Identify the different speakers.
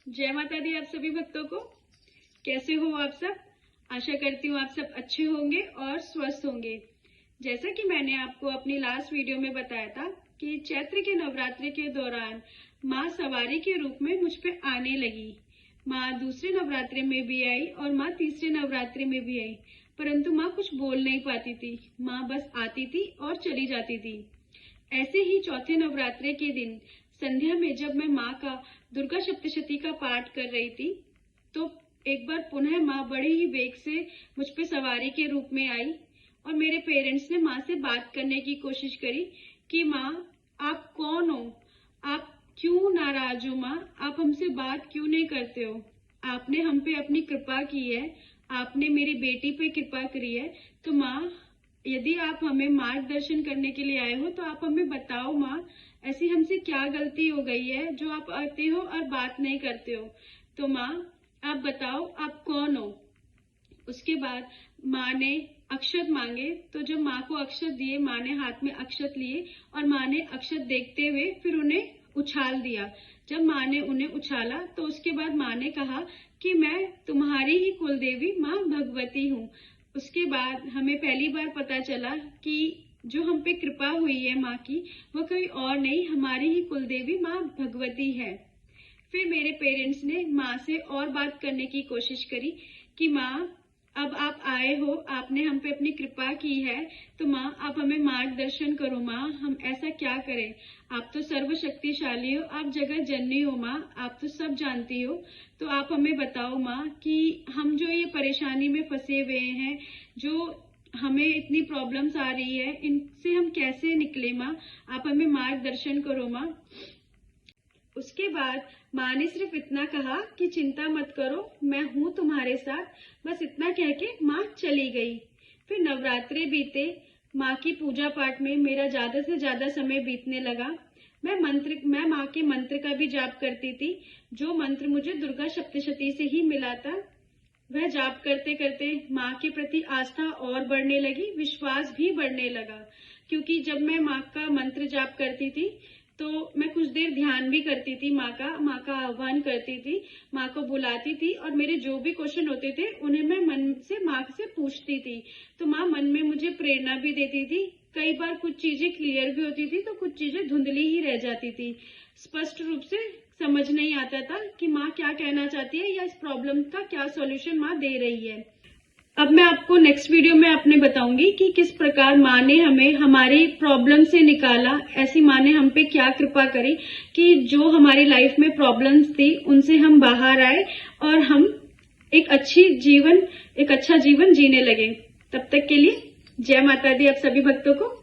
Speaker 1: जय माता दी आप सभी भक्तों को। कैसे हो आप सब? आशा करती हूँ आप सब अच्छे होंगे और स्वस्थ होंगे। जैसा कि मैंने आपको अपनी लास्ट वीडियो में बताया था कि चैत्र के नवरात्रि के दौरान माँ सवारी के रूप में मुझ पे आने लगी। माँ दूसरे नवरात्रि में भी आई और माँ तीसरे नवरात्रि में भी आई, परंतु माँ कुछ बोल नहीं पाती थी। माँ बस आती थी और चली जाती थी। ऐसे ही चौथे नवरात्रि के दिन संध्या में जब मैं माँ का दुर्गा सप्तशती का पाठ कर रही थी, तो एक बार पुनः माँ बड़े ही वेग से मुझ पे सवारी के रूप में आई और मेरे पेरेंट्स ने माँ से बात करने की कोशिश करी कि माँ आप कौन हो, आप क्यों नाराज हो, माँ आप हमसे बात क्यों नहीं करते हो, आपने हम पे अपनी कृपा की है, आपने मेरी बेटी पे कृपा करी है, तो माँ यदि आप हमें मार्गदर्शन करने के लिए आए हो तो आप हमें बताओ माँ, ऐसी हमसे क्या गलती हो गई है जो आप आते हो और बात नहीं करते हो। तो माँ आप बताओ आप कौन हो। उसके बाद माँ ने अक्षत मांगे, तो जब माँ को अक्षत दिए, माँ ने हाथ में अक्षत लिए और माँ ने अक्षत देखते हुए फिर उन्हें उछाल दिया। जब माँ ने उन्हें उछाला तो उसके बाद माँ ने कहा कि मैं तुम्हारी ही कुलदेवी माँ भगवती हूँ। उसके बाद हमें पहली बार पता चला कि जो हम पे कृपा हुई है माँ की, वो कोई और नहीं, हमारी ही कुलदेवी माँ भगवती है। फिर मेरे पेरेंट्स ने माँ से और बात करने की कोशिश करी कि माँ अब आप आए हो, आपने हम पे अपनी कृपा की है, तो माँ आप हमें मार्गदर्शन करो माँ, हम ऐसा क्या करें, आप तो सर्वशक्तिशाली हो, आप जगत जननी हो माँ, आप तो सब जानती हो, तो आप हमें बताओ माँ कि हम जो ये परेशानी में फंसे हुए हैं, जो हमें इतनी प्रॉब्लम्स आ रही है, इनसे हम कैसे निकले माँ, आप हमें मार्गदर्शन करो माँ। उसके बाद माँ ने सिर्फ इतना कहा कि चिंता मत करो, मैं हूँ तुम्हारे साथ, बस इतना कह के माँ चली गई। फिर नवरात्रे बीते, माँ की पूजा पाठ में मेरा ज्यादा से ज्यादा समय बीतने लगा। मैं माँ के मंत्र का भी जाप करती थी, जो मंत्र मुझे दुर्गा सप्तशती से ही मिला था। वह जाप करते करते माँ के प्रति आस्था और बढ़ने लगी, विश्वास भी बढ़ने लगा, क्योंकि जब मैं माँ का मंत्र जाप करती थी तो मैं कुछ देर ध्यान भी करती थी, माँ का आह्वान करती थी, माँ को बुलाती थी और मेरे जो भी क्वेश्चन होते थे उन्हें मैं मन से माँ से पूछती थी। तो माँ मन में मुझे प्रेरणा भी देती थी। कई बार कुछ चीजें क्लियर भी होती थी तो कुछ चीजें धुंधली ही रह जाती थी। स्पष्ट रूप से समझ नहीं आता था कि माँ क्या कहना चाहती है या इस प्रॉब्लम का क्या सॉल्यूशन माँ दे रही है। अब मैं आपको नेक्स्ट वीडियो में अपने बताऊंगी कि किस प्रकार माँ ने हमें हमारी प्रॉब्लम से निकाला, ऐसी माँ ने हम पे क्या कृपा करी कि जो हमारी लाइफ में प्रॉब्लम्स थी उनसे हम बाहर आए और हम एक अच्छा जीवन जीने लगे। तब तक के लिए जय माता दी आप सभी भक्तों को।